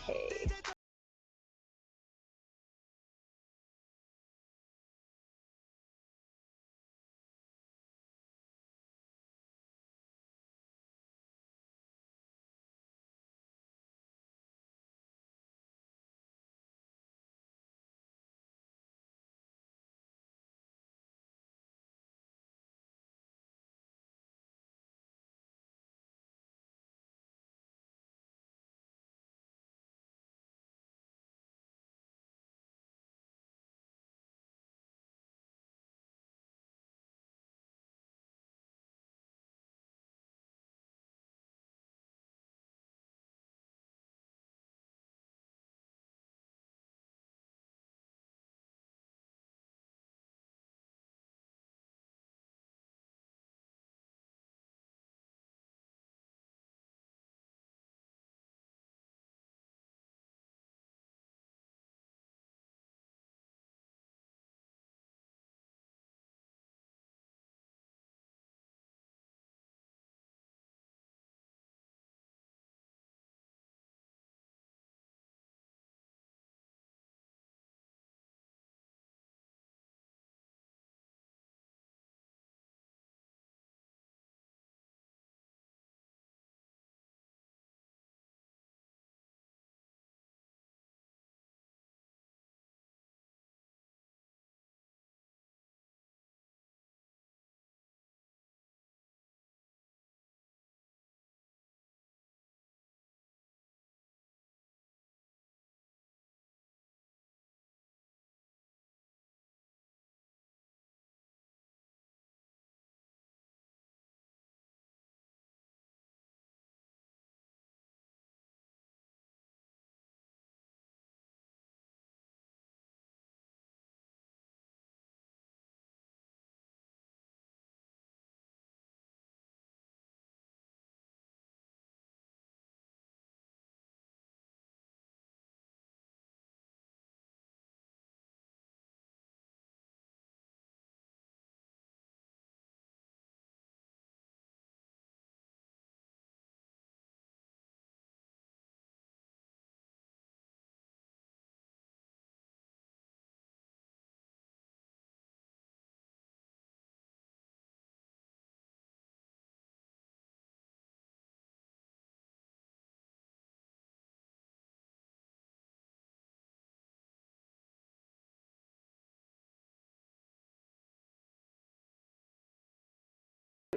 Okay.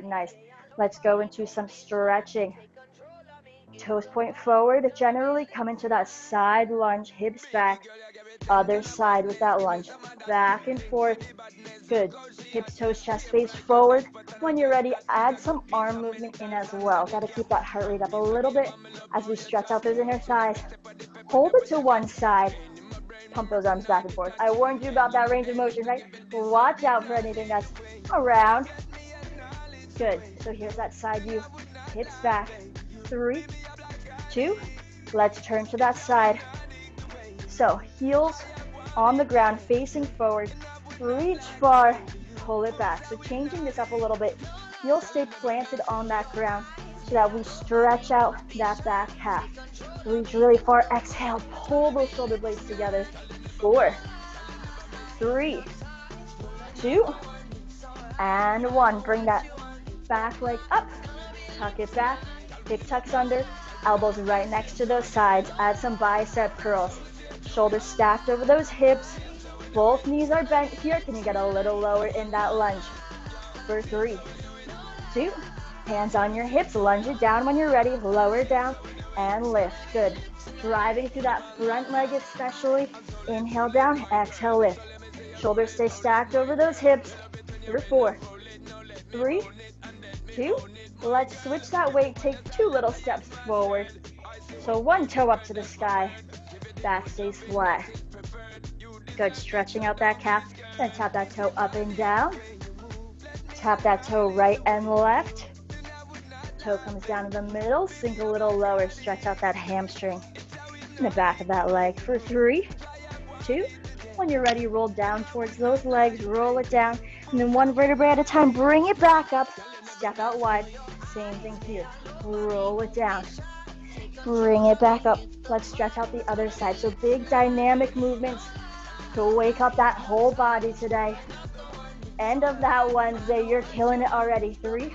Nice. Let's go into some stretching. Toes point forward. Generally come into that side lunge, hips back. Other side with that lunge. Back and forth. Good. Hips, toes, chest face forward. When you're ready, add some arm movement in as well. Got to keep that heart rate up a little bit as we stretch out those inner thighs. Hold it to one side. Pump those arms back and forth. I warned you about that range of motion, right? Watch out for anything that's around. Good. So here's that side view. Hips back. 3, 2. Let's turn to that side. So heels on the ground, facing forward. Reach far, pull it back. So changing this up a little bit. Heels stay planted on that ground so that we stretch out that back half. Reach really far. Exhale, pull those shoulder blades together. 4, 3, 2, and 1. Bring that back leg up, tuck it back, hip tucks under, elbows right next to those sides. Add some bicep curls, shoulders stacked over those hips, both knees are bent here. Can you get a little lower in that lunge? For 3, 2, hands on your hips, lunge it down when you're ready, lower down and lift. Good. Driving through that front leg especially. Inhale down, exhale lift. Shoulders stay stacked over those hips. For 4, 3, 2. Let's switch that weight. Take 2 little steps forward. So 1 toe up to the sky. Back stays flat. Good. Stretching out that calf. Then tap that toe up and down. Tap that toe right and left. Toe comes down in the middle. Sink a little lower. Stretch out that hamstring in the back of that leg. For 3, 2. When you're ready, roll down towards those legs. Roll it down. And then 1 vertebrae at a time. Bring it back up. Step out wide. Same thing here. Roll it down. Bring it back up. Let's stretch out the other side. So big dynamic movements to wake up that whole body today. End of that Wednesday. You're killing it already. 3,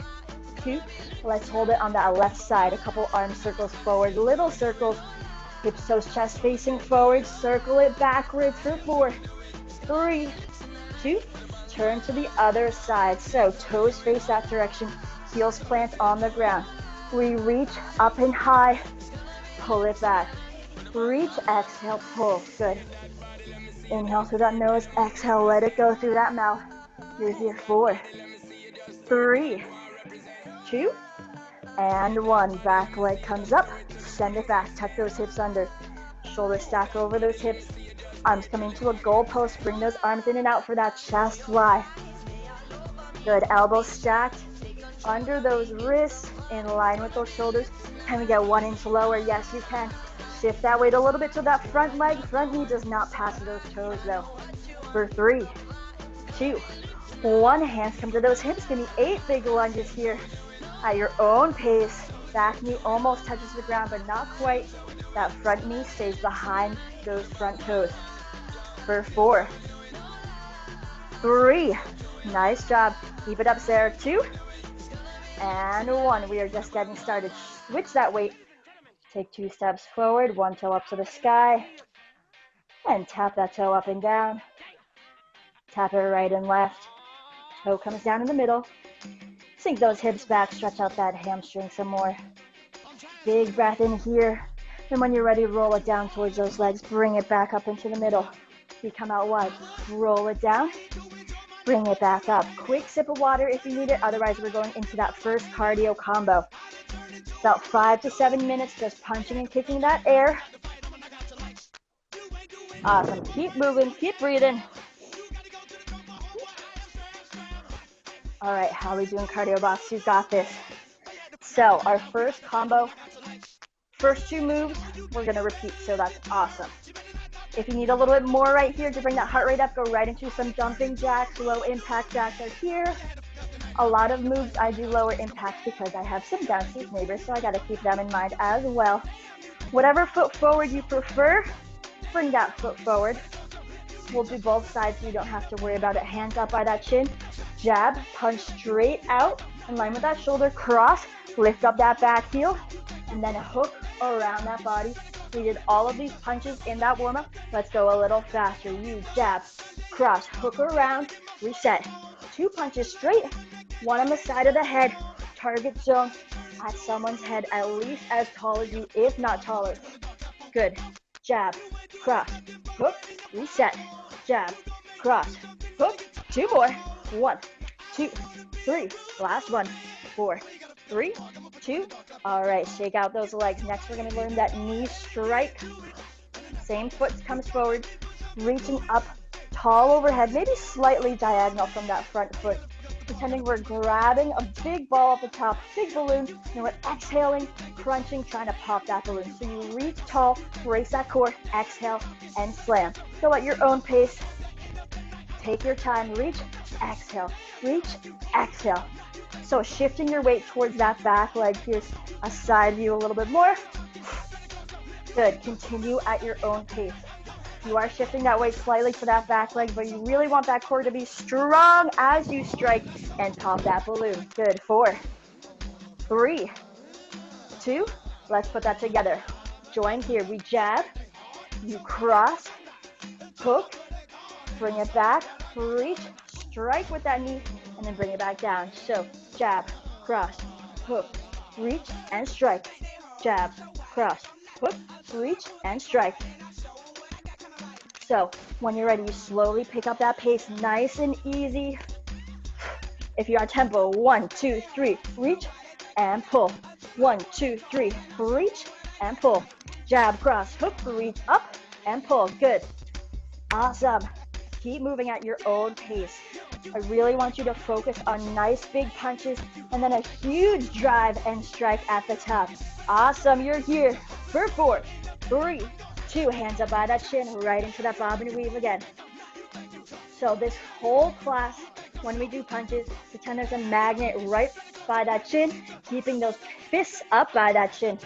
2. Let's hold it on that left side. A couple arm circles forward. Little circles. Hips, toes, chest facing forward. Circle it backwards for 4, 3, 2. Turn to the other side. So toes face that direction. Heels plant on the ground. We reach up and high. Pull it back. Reach, exhale, pull. Good. Inhale through that nose. Exhale, let it go through that mouth. You're here. 4, 3, 2, and 1. Back leg comes up. Send it back. Tuck those hips under. Shoulders stack over those hips. Arms coming to a goal post. Bring those arms in and out for that chest fly. Good. Elbows stacked under those wrists, in line with those shoulders. Can we get 1 inch lower? Yes, you can. Shift that weight a little bit to that front leg. Front knee does not pass those toes though. For 3, 2, 1. Hands come to those hips. Give me 8 big lunges here at your own pace. Back knee almost touches the ground, but not quite. That front knee stays behind those front toes. For 4, 3. Nice job. Keep it up, Sarah. 2, and 1. We are just getting started. Switch that weight. Take 2 steps forward, 1 toe up to the sky, and tap that toe up and down. Tap it right and left. Toe comes down in the middle. Sink those hips back, stretch out that hamstring some more. Big breath in here. And when you're ready, roll it down towards those legs. Bring it back up into the middle. You come out wide. Roll it down. Bring it back up. Quick sip of water if you need it. Otherwise, we're going into that first cardio combo. About 5 to 7 minutes just punching and kicking that air. Awesome. Keep moving. Keep breathing. All right. How are we doing, cardio box? You got this. So our first combo, first 2 moves, we're going to repeat. So that's awesome. If you need a little bit more right here to bring that heart rate up, go right into some jumping jacks. Low impact jacks are here. A lot of moves I do lower impact because I have some downstairs neighbors, so I got to keep them in mind as well. Whatever foot forward you prefer, bring that foot forward. We'll do both sides so you don't have to worry about it. Hands up by that chin. Jab, punch straight out, in line with that shoulder, cross, lift up that back heel, and then a hook around that body. We did all of these punches in that warm-up. Let's go a little faster. You jab, cross, hook around, reset. 2 punches straight, 1 on the side of the head. Target zone at someone's head at least as tall as you, if not taller. Good. Jab, cross, hook, reset. Jab, cross, hook. 2 more. 1, 2, 3. Last one. 4, 3, 2. All right, shake out those legs. Next, we're gonna learn that knee strike. Same foot comes forward, reaching up, tall overhead, maybe slightly diagonal from that front foot. Pretending we're grabbing a big ball at the top, big balloon, and we're exhaling, crunching, trying to pop that balloon. So you reach tall, brace that core, exhale, and slam. Go at your own pace. Take your time, reach, exhale, reach, exhale. So shifting your weight towards that back leg. Here's a side view a little bit more. Good, continue at your own pace. You are shifting that weight slightly for that back leg, but you really want that core to be strong as you strike and pop that balloon. Good, 4, 3, 2, let's put that together. Join here, we jab, you cross, hook, bring it back, reach, strike with that knee, and then bring it back down. So jab, cross, hook, reach, and strike. Jab, cross, hook, reach, and strike. So when you're ready, you slowly pick up that pace, nice and easy. If you're on tempo, 1, 2, 3, reach and pull. 1, 2, 3, reach and pull. Jab, cross, hook, reach up and pull. Good. Awesome. Keep moving at your own pace. I really want you to focus on nice big punches and then a huge drive and strike at the top. Awesome. You're here for 4, 3, 2. Hands up by that chin, right into that bob and weave again. So this whole class, when we do punches, pretend there's a magnet right by that chin, keeping those fists up by that chin.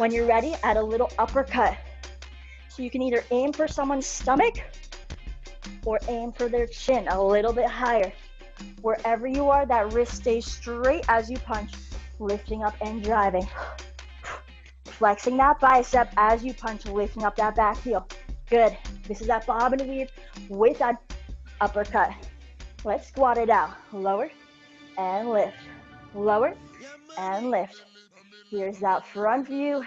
When you're ready, add a little uppercut. So you can either aim for someone's stomach or aim for their chin a little bit higher. Wherever you are, that wrist stays straight as you punch, lifting up and driving. Flexing that bicep as you punch, lifting up that back heel. Good. This is that bob and weave with that uppercut. Let's squat it out. Lower and lift. Lower and lift. Here's that front view.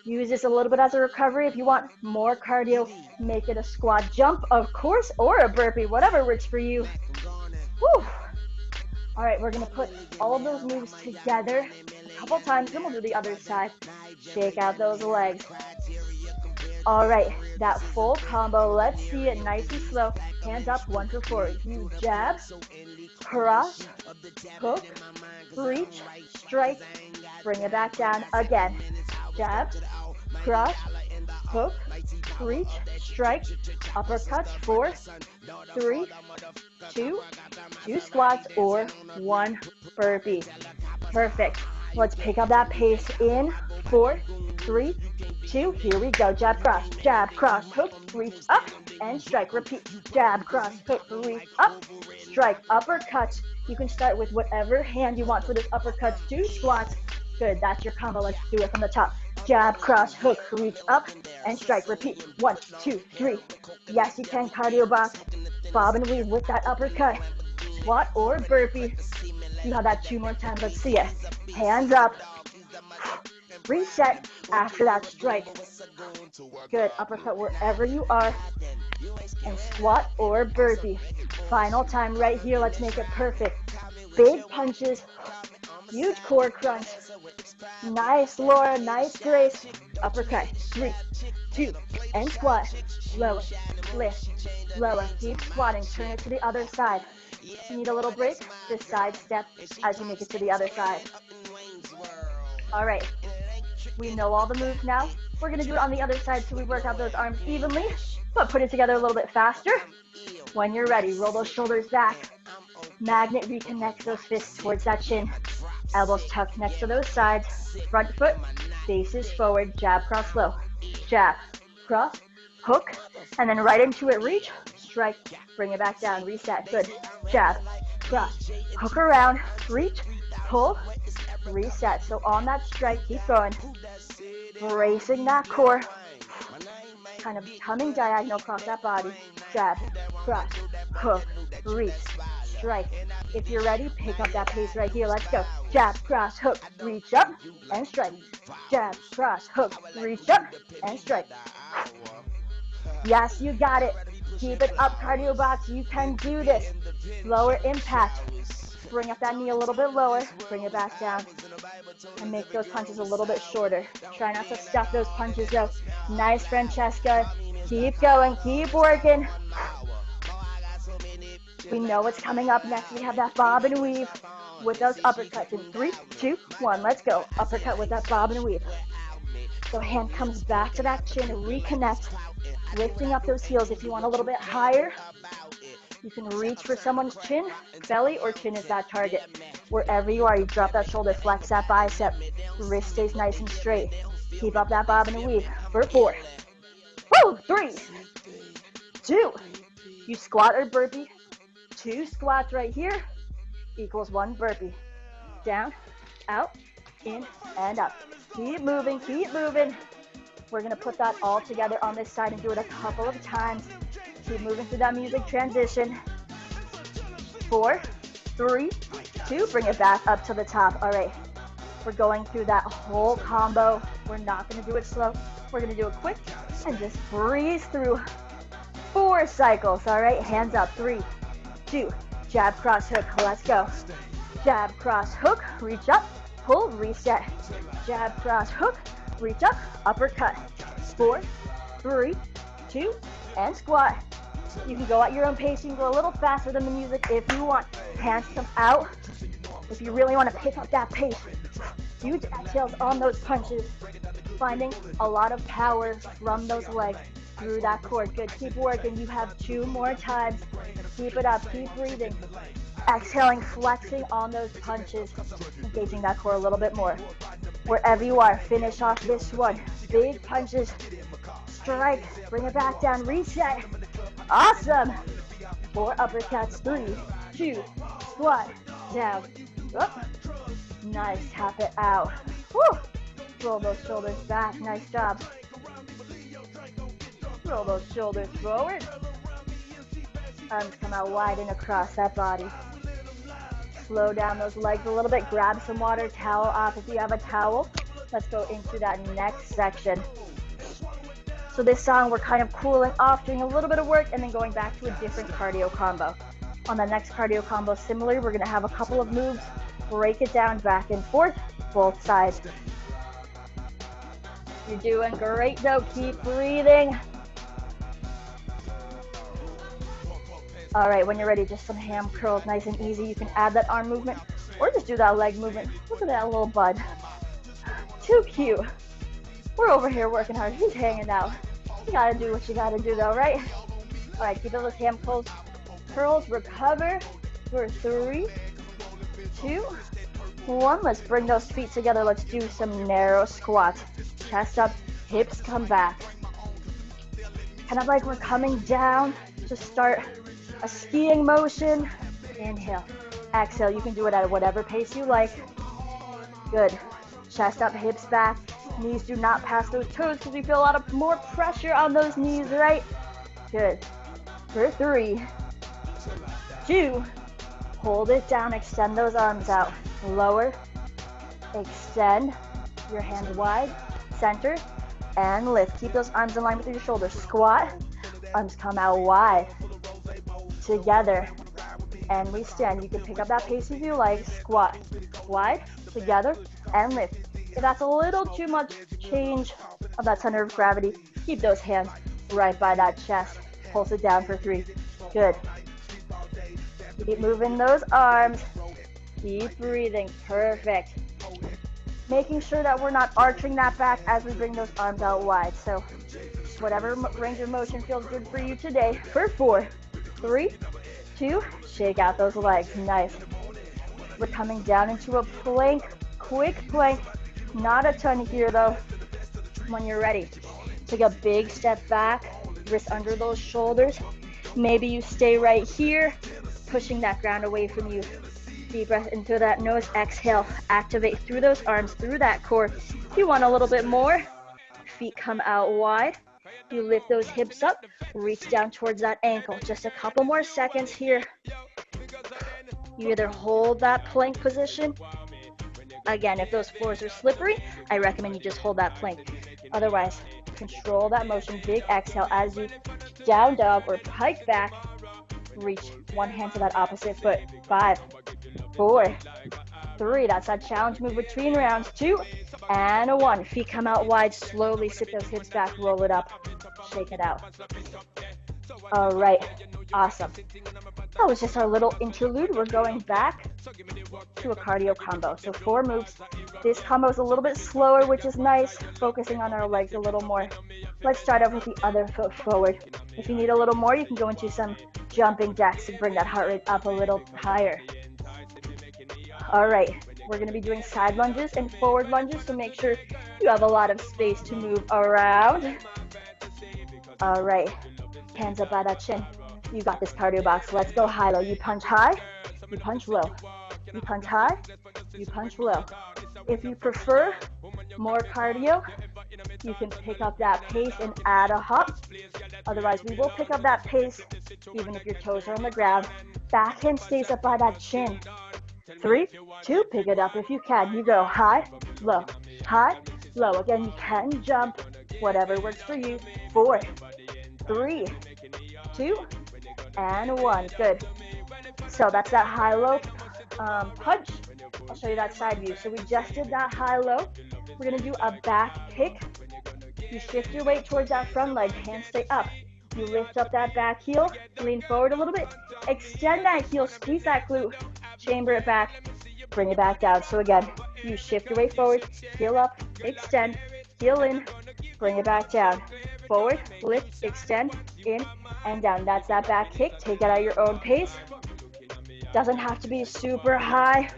Use this a little bit as a recovery. If you want more cardio, make it a squat jump, of course, or a burpee, whatever works for you. Whew. All right, we're gonna put all of those moves together a couple times, then we'll do the other side. Shake out those legs. All right, that full combo, let's see it nice and slow. Hands up, 1 for 4. You jab, cross, hook, reach, strike, bring it back down again. Jab, cross, hook, reach, strike, uppercuts, 4, 3, 2, 2 squats, or 1 burpee. Perfect. Let's pick up that pace in 4, 3, 2. Here we go. Jab, cross, hook, reach up, and strike. Repeat. Jab, cross, hook, reach up, strike. Uppercuts. You can start with whatever hand you want for this uppercuts. 2 squats. Good. That's your combo. Let's do it from the top. Jab, cross, hook, reach up, and strike. Repeat. 1, 2, 3. Yes, you can. Cardio box. Bob and weave with that uppercut. Squat or burpee. You have that 2 more times. Let's see it. Hands up. Reset after that strike. Good. Uppercut wherever you are. And squat or burpee. Final time right here. Let's make it perfect. Big punches. Huge core crunch. Nice, Laura. Nice, Grace. Uppercut. 3, 2, and squat. Lower. Lift. Lower. Keep squatting. Turn it to the other side. If you need a little break, just side step as you make it to the other side. All right. We know all the moves now. We're going to do it on the other side so we work out those arms evenly, but put it together a little bit faster. When you're ready, roll those shoulders back. Magnet reconnects those fists towards that chin. Elbows tucked next to those sides. Front foot faces forward. Jab, cross, low. Jab, cross, hook, and then right into it. Reach, strike, bring it back down. Reset. Good. Jab, cross, hook around, reach, pull, reset. So on that strike, keep going. Bracing that core. Kind of coming diagonal across that body. Jab, cross, hook, reach, strike. If you're ready, pick up that pace right here. Let's go. Jab, cross, hook, reach up, and strike. Jab, cross, hook, reach up, and strike. Yes, you got it. Keep it up, cardio box. You can do this. Lower impact. Bring up that knee a little bit lower. Bring it back down. And make those punches a little bit shorter. Try not to stuff those punches though. Nice, Francesca. Keep going. Keep working. We know what's coming up next. We have that bob and weave with those uppercuts in 3, 2, 1. Let's go. Uppercut with that bob and weave. So hand comes back to that chin. Reconnect. Lifting up those heels. If you want a little bit higher, you can reach for someone's chin, belly, or chin is that target. Wherever you are, you drop that shoulder, flex that bicep. Wrist stays nice and straight. Keep up that bob and weave for 4. Woo! 3, 2. You squat or burpee. 2 squats right here equals 1 burpee. Down, out, in, and up. Keep moving, keep moving. We're going to put that all together on this side and do it a couple of times. Keep moving through that music transition. 4, 3, 2. Bring it back up to the top. All right. We're going through that whole combo. We're not going to do it slow. We're going to do it quick and just breeze through 4 cycles. All right. Hands up. 3, 2. Jab, cross, hook. Let's go. Jab, cross, hook. Reach up. Pull. Reset. Jab, cross, hook. Reach up. Uppercut. 4, 3, 2. And squat. You can go at your own pace. You can go a little faster than the music if you want. Hands come out. If you really want to pick up that pace. Huge exhales on those punches. Finding a lot of power from those legs through that core. Good. Keep working. You have 2 more times. Keep it up. Keep breathing. Exhaling, flexing on those punches, engaging that core a little bit more. Wherever you are, finish off this one. Big punches, strike, bring it back down, reset. Awesome. 4 uppercuts, 3, 2, squat, down, up. Nice, tap it out. Woo. Roll those shoulders back, nice job. Roll those shoulders forward. Arms come out wide and across that body. Slow down those legs a little bit. Grab some water, towel off if you have a towel. Let's go into that next section. So this song, we're kind of cooling off, doing a little bit of work, and then going back to a different cardio combo. On the next cardio combo, similarly, we're gonna have a couple of moves, break it down back and forth, both sides. You're doing great though, keep breathing. All right, when you're ready, just some ham curls, nice and easy. You can add that arm movement or just do that leg movement. Look at that little bud. Too cute. We're over here working hard. He's hanging out. You gotta do what you gotta do though, right? All right, keep those ham curls. Recover for 3, 2, 1. Let's bring those feet together. Let's do some narrow squats. Chest up, hips come back. Kind of like we're coming down to start a skiing motion. Inhale, exhale. You can do it at whatever pace you like. Good. Chest up, hips back. Knees do not pass those toes because we feel a lot of more pressure on those knees, right? Good. For 3, 2, hold it down, extend those arms out. Lower, extend, your hands wide, center, and lift. Keep those arms in line with your shoulders. Squat, arms come out wide, together, and we stand. You can pick up that pace if you like. Squat, wide, together, and lift. If that's a little too much change of that center of gravity, keep those hands right by that chest. Pulse it down for 3. Good. Keep moving those arms. Keep breathing. Perfect. Making sure that we're not arching that back as we bring those arms out wide. So whatever range of motion feels good for you today. For 4, 3, 2, shake out those legs. Nice. We're coming down into a plank, quick plank. Not a ton here though. When you're ready, take a big step back, wrists under those shoulders. Maybe you stay right here, pushing that ground away from you. Deep breath into that nose, exhale, activate through those arms, through that core. If you want a little bit more, feet come out wide. You lift those hips up, reach down towards that ankle. Just a couple more seconds here. You either hold that plank position. Again, if those floors are slippery, I recommend you just hold that plank. Otherwise, control that motion. Big exhale as you down dog or pike back. Reach one hand to that opposite foot. 5, 4, 3. That's that challenge move between rounds. 2 and 1. Feet come out wide. Slowly sit those hips back. Roll it up. Shake it out. All right. Awesome. That was just our little interlude. We're going back to a cardio combo. So 4 moves. This combo is a little bit slower, which is nice, focusing on our legs a little more. Let's start off with the other foot forward. If you need a little more, you can go into some jumping jacks to bring that heart rate up a little higher. All right, we're gonna be doing side lunges and forward lunges, so make sure you have a lot of space to move around. All right, hands up by that chin. You got this, cardio box. Let's go high-low. You punch high, you punch low. You punch high, you punch low. If you prefer more cardio, you can pick up that pace and add a hop. Otherwise, we will pick up that pace even if your toes are on the ground. Backhand stays up by that chin. 3, 2, pick it up if you can. You go high, low, high, low. Again, you can jump, whatever works for you. 4, 3, 2, and 1. Good. So that's that high-low punch. I'll show you that side view. So we just did that high-low. We're going to do a back kick. You shift your weight towards that front leg. Hands stay up. You lift up that back heel. Lean forward a little bit. Extend that heel. Squeeze that glute. Chamber it back. Bring it back down. So again, you shift your weight forward. Heel up. Extend. Heel in. Bring it back down. Forward. Lift. Extend. In and down. That's that back kick. Take it at your own pace. Doesn't have to be super high,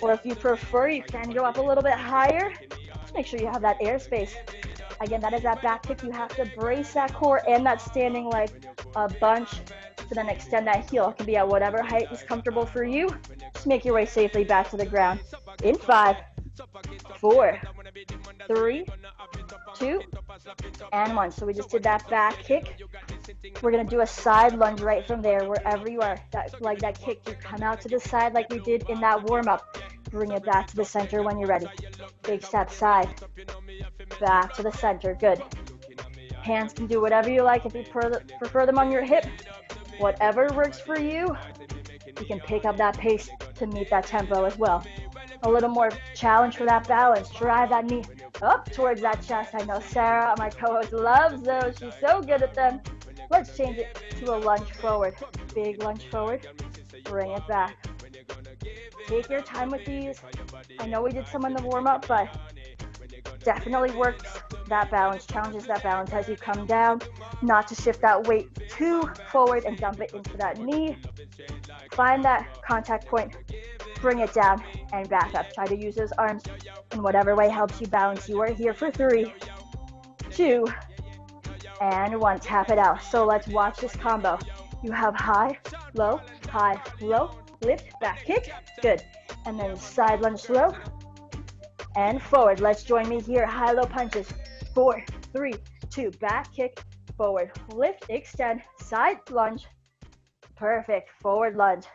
or if you prefer, you can go up a little bit higher. Just make sure you have that airspace. Again, that is that back kick. You have to brace that core and that standing leg a bunch to then extend that heel. It can be at whatever height is comfortable for you. Just make your way safely back to the ground. In 5, 4, 3, 2, and 1. So we just did that back kick. We're going to do a side lunge right from there, wherever you are. Like that kick, you come out to the side like we did in that warm-up. Bring it back to the center when you're ready. Big step side, back to the center. Good. Hands can do whatever you like. If you prefer them on your hip, whatever works for you, you can pick up that pace to meet that tempo as well. A little more challenge for that balance. Drive that knee up towards that chest. I know Sarah, my co-host, loves those. She's so good at them. Let's change it to a lunge forward. Big lunge forward. Bring it back. Take your time with these. I know we did some in the warm-up, but definitely works that balance, challenges that balance as you come down, not to shift that weight too forward and dump it into that knee. Find that contact point, bring it down and back up. Try to use those arms in whatever way helps you balance. You are here for 3, 2, and 1. Tap it out. So let's watch this combo. You have high, low, lift, back kick. Good. And then side lunge slow and forward. Let's join me here. High, low punches. 4, 3, 2. Back kick, forward, lift, extend, side lunge. Perfect. Forward lunge.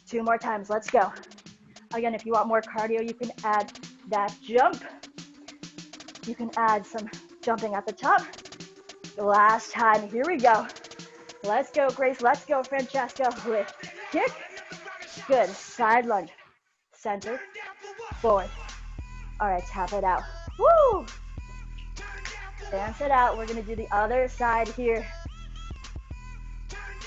2 more times. Let's go. Again, if you want more cardio, you can add that jump. You can add some jumping at the top. Last time. Here we go. Let's go, Grace. Let's go, Francesca. Lift, kick. Good. Side lunge. Center. Forward. All right, tap it out. Woo! Dance it out. We're going to do the other side here.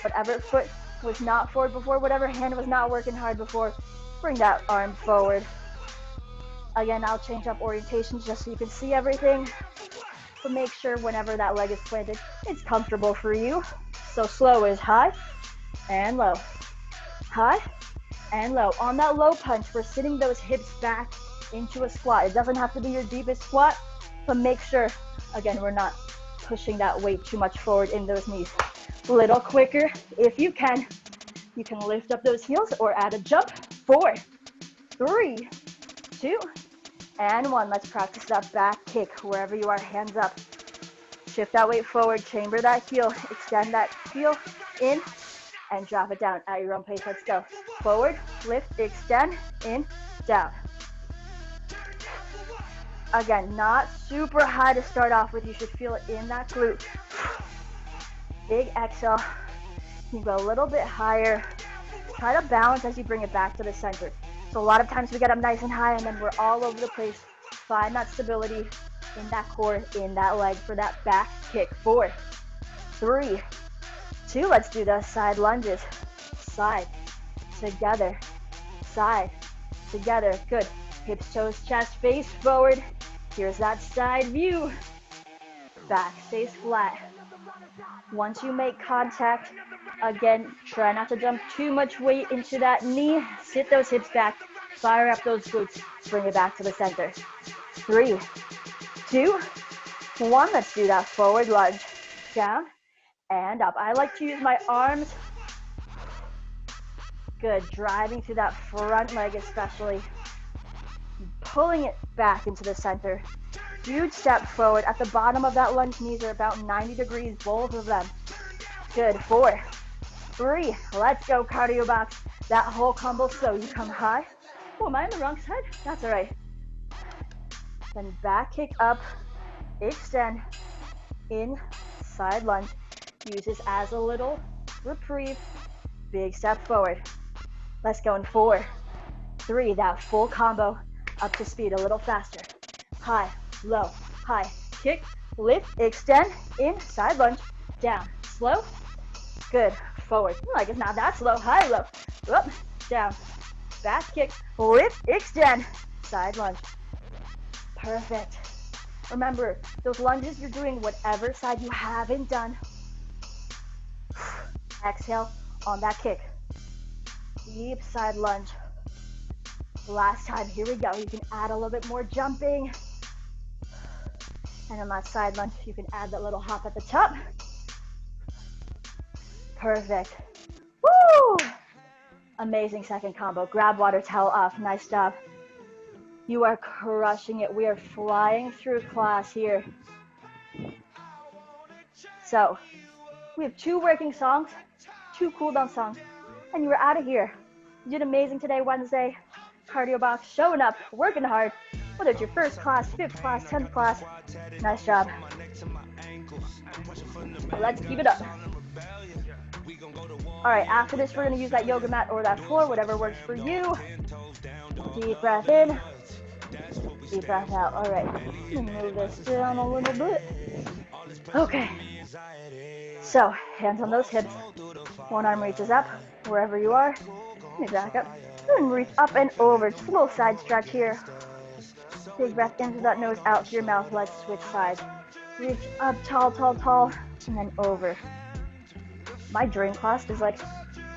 Whatever foot was not forward before, whatever hand was not working hard before, bring that arm forward. Again, I'll change up orientations just so you can see everything. But make sure whenever that leg is planted, it's comfortable for you. So slow is high and low. High and low. On that low punch, we're sitting those hips back into a squat. It doesn't have to be your deepest squat, but make sure, again, we're not pushing that weight too much forward in those knees. A little quicker if you can. You can lift up those heels or add a jump. 4, 3, 2, and 1. Let's practice that back kick wherever you are, hands up. Shift that weight forward, chamber that heel, extend that heel in, and drop it down at your own pace. Let's go. Forward, lift, extend, in, down. Again, not super high to start off with. You should feel it in that glute. Big exhale. You can go a little bit higher. Try to balance as you bring it back to the center. So a lot of times we get up nice and high and then we're all over the place. Find that stability in that core, in that leg for that back kick. 4, 3, 2. Let's do those side lunges. Side, together, side, together. Good. Hips, toes, chest, face forward. Here's that side view. Back stays flat. Once you make contact, again, try not to dump too much weight into that knee. Sit those hips back. Fire up those glutes. Bring it back to the center. 3, 2, 1. Let's do that forward lunge. Down and up. I like to use my arms. Good. Driving through that front leg especially. Pulling it back into the center. Huge step forward. At the bottom of that lunge, knees are about 90 degrees, both of them. Good. 4, 3. Let's go, cardio box. That whole combo slow. You come high. Oh, am I on the wrong side? That's all right. Then back kick up, extend, in, side lunge. Use this as a little reprieve. Big step forward. Let's go in 4, 3. That full combo. Up to speed, a little faster. High, low, high, kick, lift, extend, in, side lunge, down, slow, good, forward. Like it's not that slow, high, low, up, down, back kick, lift, extend, side lunge. Perfect. Remember, those lunges, you're doing whatever side you haven't done. Exhale on that kick. Deep side lunge. Last time, here we go. You can add a little bit more jumping. And on that side lunge, you can add that little hop at the top. Perfect. Woo! Amazing second combo. Grab water towel off. Nice job. You are crushing it. We are flying through class here. So, we have 2 working songs, 2 cool down songs, and you were out of here. You did amazing today, Wednesday. Cardio box, showing up, working hard. Whether it's your first class, 5th class, 10th class, nice job. Let's keep it up. All right, after this, we're gonna use that yoga mat or that floor, whatever works for you. Deep breath in, deep breath out. All right, move this down a little bit. Okay, so hands on those hips. One arm reaches up, wherever you are. Let me back up. And reach up and over. Just a little side stretch here. Big breath into that nose, out to your mouth. Let's switch sides. Reach up, tall, tall, tall, and then over. My dream class is like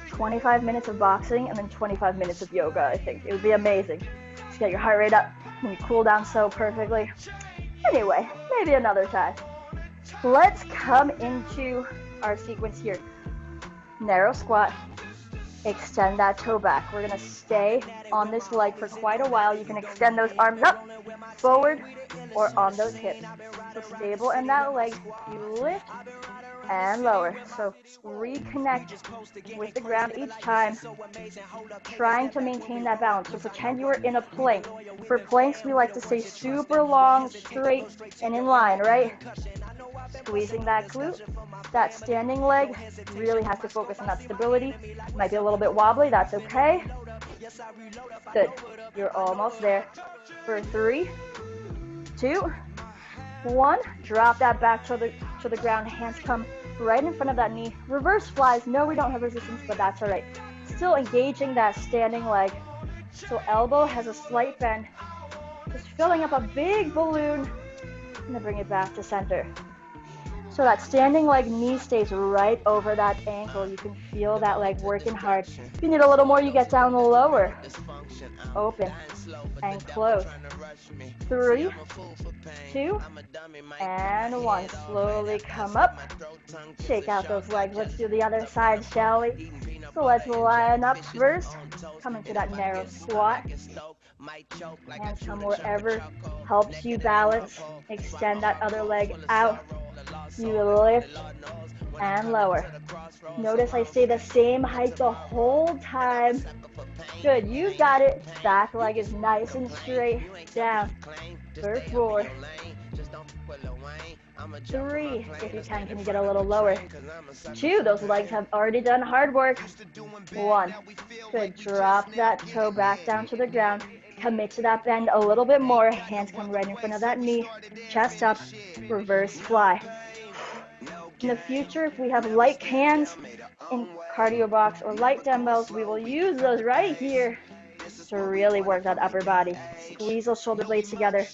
25 minutes of boxing and then 25 minutes of yoga, I think. It would be amazing. Just get your heart rate up and you cool down so perfectly. Anyway, maybe another time. Let's come into our sequence here. Narrow squat. Extend that toe back. We're gonna stay on this leg for quite a while. You can extend those arms up, forward, or on those hips. So stable in that leg. You lift and lower. So reconnect with the ground each time, trying to maintain that balance. So pretend you are in a plank. For planks, we like to stay super long, straight, and in line, right? Squeezing that glute, that standing leg, really has to focus on that stability. Might be a little bit wobbly, that's okay. Good, you're almost there. For 3, 2, 1, drop that back to the ground, hands come right in front of that knee. Reverse flies, no, we don't have resistance, but that's all right. Still engaging that standing leg. So elbow has a slight bend, just filling up a big balloon, and then bring it back to center. So that standing leg, knee stays right over that ankle. You can feel that leg working hard. If you need a little more, you get down lower. Open and close. 3, 2, and 1. Slowly come up. Shake out those legs. Let's do the other side, shall we? So let's line up first. Come into that narrow squat. Hands come wherever helps you balance. Extend that other leg out. You lift and lower. Notice I stay the same height the whole time. Good, you got it. Back leg is nice and straight. Down. For 4. 3, if you can you get a little lower? 2, those legs have already done hard work. 1, good, drop that toe back down to the ground. Commit to that bend a little bit more. Hands come right in front of that knee. Chest up, reverse fly. In the future, if we have light cans in cardio box or light dumbbells, we will use those right here to really work that upper body. Squeeze those shoulder blades together.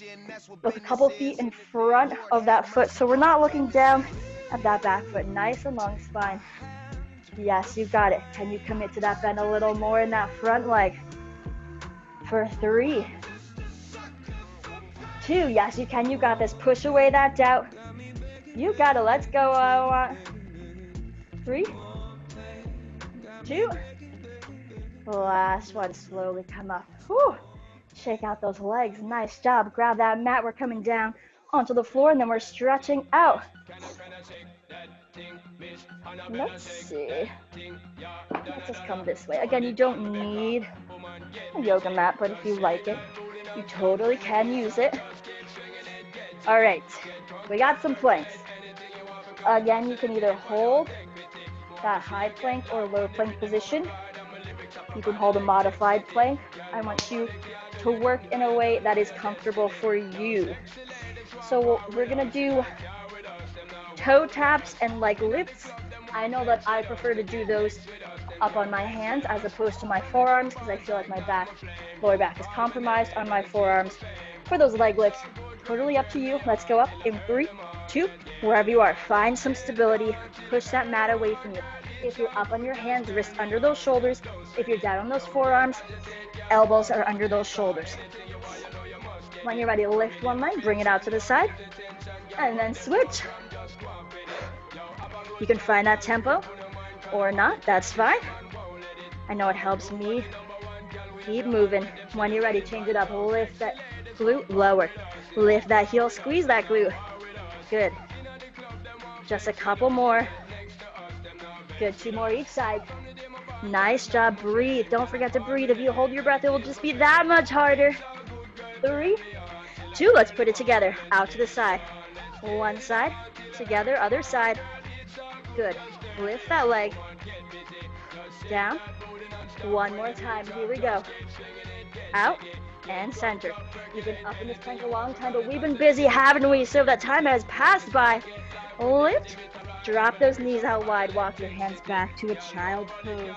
Look a couple feet in front of that foot, so we're not looking down at that back foot. Nice and long spine. Yes, you got it. Can you commit to that bend a little more in that front leg? For 3, 2, yes, you can. You got this. Push away that doubt. You got it. Let's go. 3, 2. Last one. Slowly come up. Whew. Shake out those legs. Nice job. Grab that mat. We're coming down onto the floor, and then we're stretching out. Let's see. Let's just come this way. Again, you don't need a yoga mat, but if you like it, you totally can use it. All right, we got some planks. Again, you can either hold that high plank or low plank position. You can hold a modified plank. I want you to work in a way that is comfortable for you. So we're gonna do toe taps and leg lifts. I know that I prefer to do those up on my hands as opposed to my forearms because I feel like my lower back is compromised on my forearms. For those leg lifts, totally up to you. Let's go up in 3, 2, wherever you are. Find some stability. Push that mat away from you. If you're up on your hands, wrists under those shoulders. If you're down on those forearms, elbows are under those shoulders. When you're ready, lift one leg, bring it out to the side, and then switch. You can find that tempo or not, that's fine. I know it helps me keep moving. When you're ready, change it up. Lift that glute, lower. Lift that heel, squeeze that glute. Good. Just a couple more. Good, 2 more each side. Nice job, breathe. Don't forget to breathe. If you hold your breath, it will just be that much harder. 3, 2, let's put it together. Out to the side. One side, together, other side. Good. Lift that leg. Down. One more time. Here we go. Out and center. You've been up in this plank a long time, but we've been busy, haven't we? So that time has passed by. Lift. Drop those knees out wide. Walk your hands back to a child pose.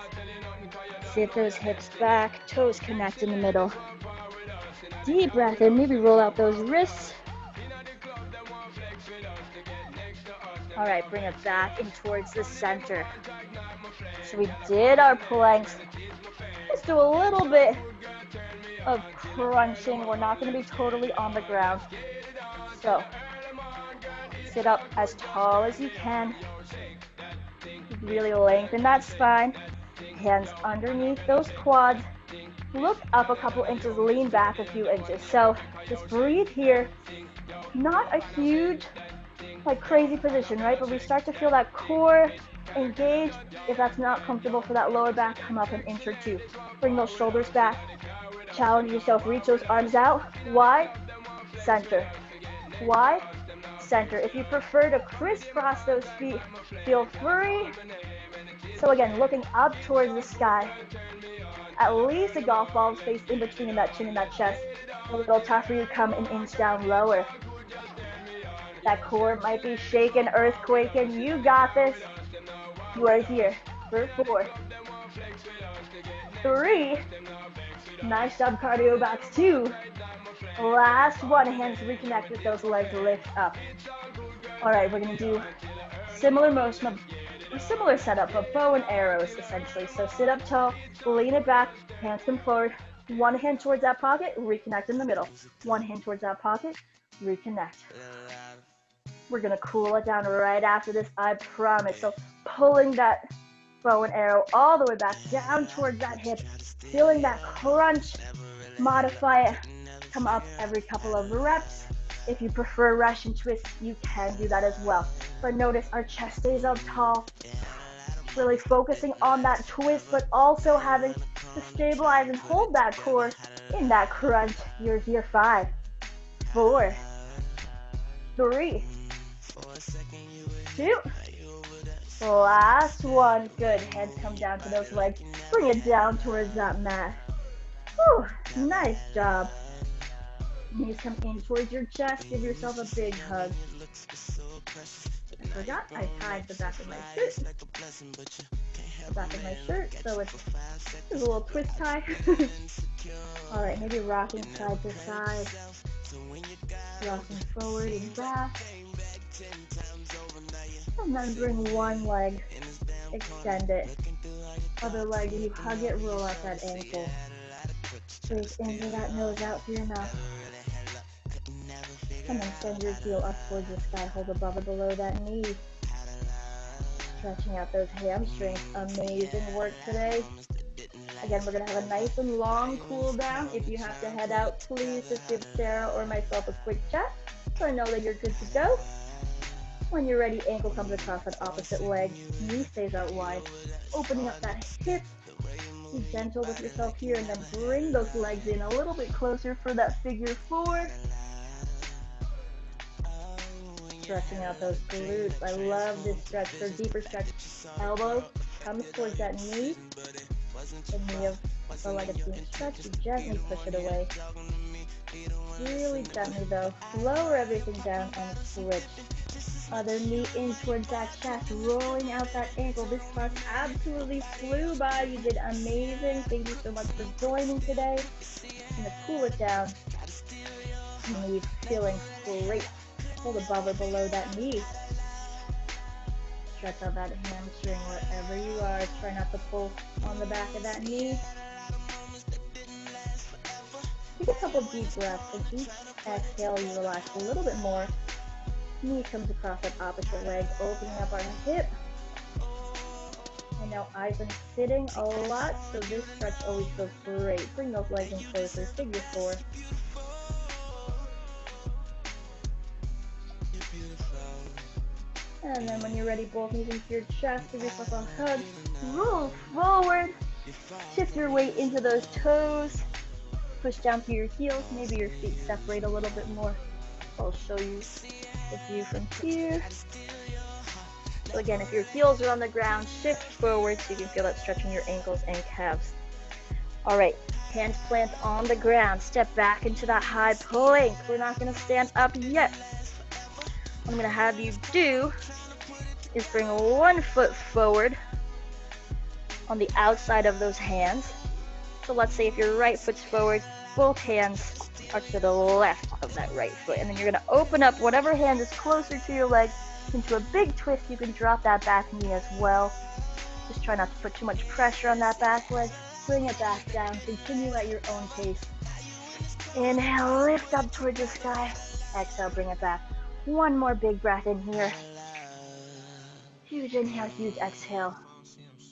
Sit those hips back. Toes connect in the middle. Deep breath in. Maybe roll out those wrists. All right, bring it back in towards the center. So we did our planks. Let's do a little bit of crunching. We're not going to be totally on the ground. So sit up as tall as you can. Really lengthen that spine. Hands underneath those quads. Look up a couple inches, lean back a few inches. So just breathe here. Not a huge, like crazy position, right? But we start to feel that core engage. If that's not comfortable for that lower back, come up an inch or 2. Bring those shoulders back. Challenge yourself. Reach those arms out. Wide, center. Wide, center. If you prefer to crisscross those feet, feel free. So again, looking up towards the sky. At least a golf ball space in between that chin and that chest. A little tough for you, come an inch down lower. That core might be shaking, earthquaking. You got this. You are here for 4, 3. Nice job, cardio backs. 2. Last one. Hands reconnect with those legs. Lift up. All right, we're going to do similar motion of a similar setup of bow and arrows, essentially. So sit up tall, lean it back, hands come forward. One hand towards that pocket, reconnect in the middle. One hand towards that pocket, reconnect. We're gonna cool it down right after this, I promise. So pulling that bow and arrow all the way back down towards that hip, feeling that crunch, modify it, come up every couple of reps. If you prefer Russian twist, you can do that as well. But notice our chest stays up tall, really focusing on that twist, but also having to stabilize and hold that core in that crunch. You're here. 5, 4, 3, 2. Last one. Good. Hands come down to those legs. Bring it down towards that mat. Whew, nice job. Knees come in towards your chest. Give yourself a big hug. I forgot I tied the back of my shirt. The back of my shirt, so it's a little twist tie. All right, maybe rocking side to side. Rocking forward and back. And then bring one leg, extend it. Other leg, you hug it, roll out that ankle. Breathe into that nose, out through your mouth. And then send your heel up towards the sky, hold above or below that knee. Stretching out those hamstrings. Amazing work today. Again, we're going to have a nice and long cool down. If you have to head out, please just give Sarah or myself a quick chat so I know that you're good to go. When you're ready, ankle comes across that opposite leg. Knee stays out wide. Opening up that hip. Be gentle with yourself here and then bring those legs in a little bit closer for that figure 4. Stretching out those glutes. I love this stretch. For deeper stretch, elbow comes towards that knee. The knee of the leg is being stretched. You gently push it away. Really gently though. Lower everything down and switch. Other knee in towards that chest. Rolling out that ankle. This class absolutely flew by. You did amazing. Thank you so much for joining today. I'm going to cool it down. Knee feeling great. Hold above or below that knee. stretch out that hamstring wherever you are. Try not to pull on the back of that knee. Take a couple deep breaths, and each exhale you relax a little bit more. Knee comes across that opposite leg, opening up our hip. And now I've been sitting a lot, so this stretch always feels great. Bring those legs in closer, figure four. And then when you're ready, both knees into your chest, give yourself a hug, roll forward, shift your weight into those toes, push down through your heels, maybe your feet separate a little bit more. I'll show you the view from here. So again, if your heels are on the ground, shift forward so you can feel that stretch in your ankles and calves. All right, hands plant on the ground, step back into that high plank. We're not gonna stand up yet. What I'm gonna have you do is bring one foot forward on the outside of those hands. So let's say if your right foot's forward, both hands are to the left of that right foot. And then you're gonna open up whatever hand is closer to your leg into a big twist. You can drop that back knee as well. Just try not to put too much pressure on that back leg. Bring it back down, continue at your own pace. Inhale, lift up towards the sky. Exhale, bring it back. One more big breath in here. Huge inhale, huge exhale.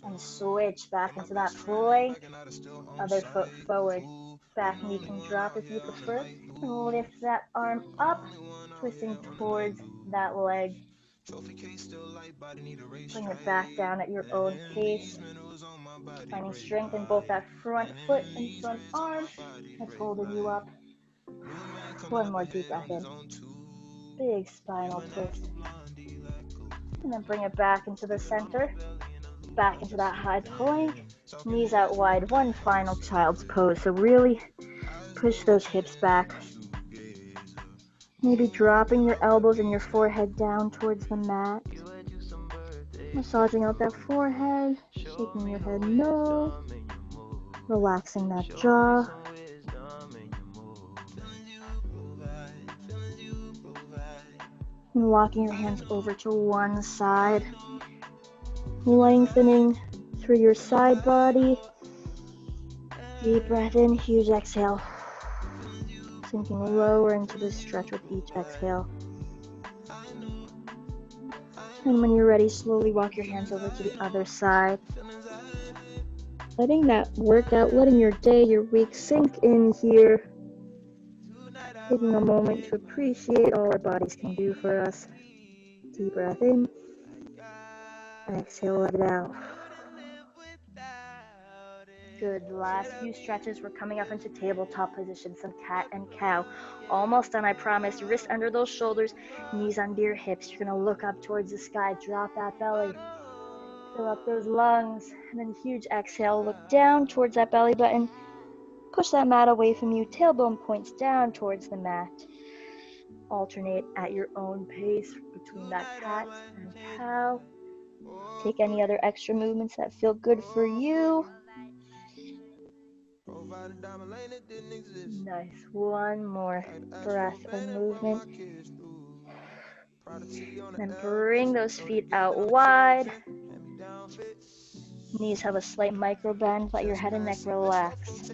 And switch back into that plank. Other foot forward. Back knee can drop if you prefer. And lift that arm up, twisting towards that leg. Bring it back down at your own pace. Finding strength in both that front foot and front arm. That's holding you up. One more deep breath in. Big spinal twist. And then bring it back into the center. Back into that high plank. Knees out wide. One final child's pose. So really push those hips back. Maybe dropping your elbows and your forehead down towards the mat. Massaging out that forehead. Shaking your head no. Relaxing that jaw. And walking your hands over to one side. Lengthening through your side body. Deep breath in, huge exhale. Sinking lower into the stretch with each exhale. And when you're ready, slowly walk your hands over to the other side. Letting that workout, letting your day, your week sink in here. Taking a moment to appreciate all our bodies can do for us. Deep breath in. Exhale, let it out. Good. Last few stretches. We're coming up into tabletop position, some cat and cow. Almost done, I promise. Wrists under those shoulders, knees under your hips. You're going to look up towards the sky. Drop that belly. Fill up those lungs. And then huge exhale. Look down towards that belly button. Push that mat away from you. Tailbone points down towards the mat. Alternate at your own pace between that cat and cow. Take any other extra movements that feel good for you. Nice. One more breath and movement. Then bring those feet out wide. Knees have a slight micro bend. Let your head and neck relax.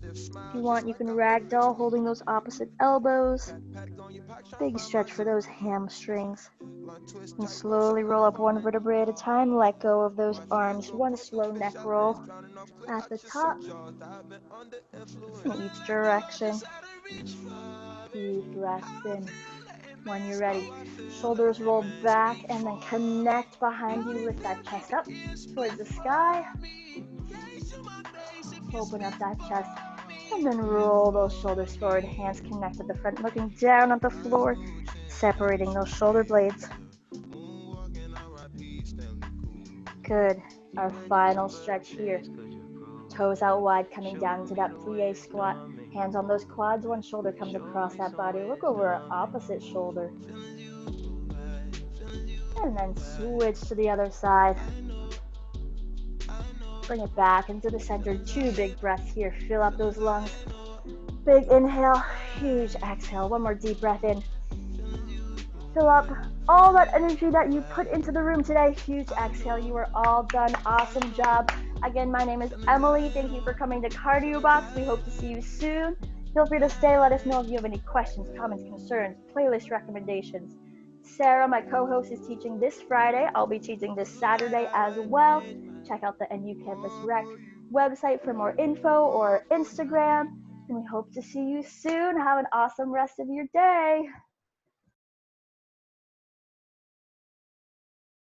If you want, you can ragdoll, holding those opposite elbows. Big stretch for those hamstrings. And slowly roll up one vertebrae at a time. Let go of those arms. One slow neck roll at the top. In each direction. Deep breaths in. When you're ready, shoulders roll back and then connect behind you. Lift that chest up towards the sky. Open up that chest. And then roll those shoulders forward, hands connect at the front, looking down at the floor, separating those shoulder blades. Good. Our final stretch here. Toes out wide, coming down into that plie squat. Hands on those quads, one shoulder comes across that body. Look over our opposite shoulder. And then switch to the other side. Bring it back into the center. Two big breaths here. Fill up those lungs. Big inhale, huge exhale. One more deep breath in. Fill up all that energy that you put into the room today. Huge exhale. You are all done. Awesome job. Again, my name is Emily. Thank you for coming to Cardio Box. We hope to see you soon. Feel free to stay. Let us know if you have any questions, comments, concerns, playlist recommendations. Sarah, my co-host, is teaching this Friday. I'll be teaching this Saturday as well. Check out the NU Campus Rec website for more info or Instagram. And we hope to see you soon. Have an awesome rest of your day.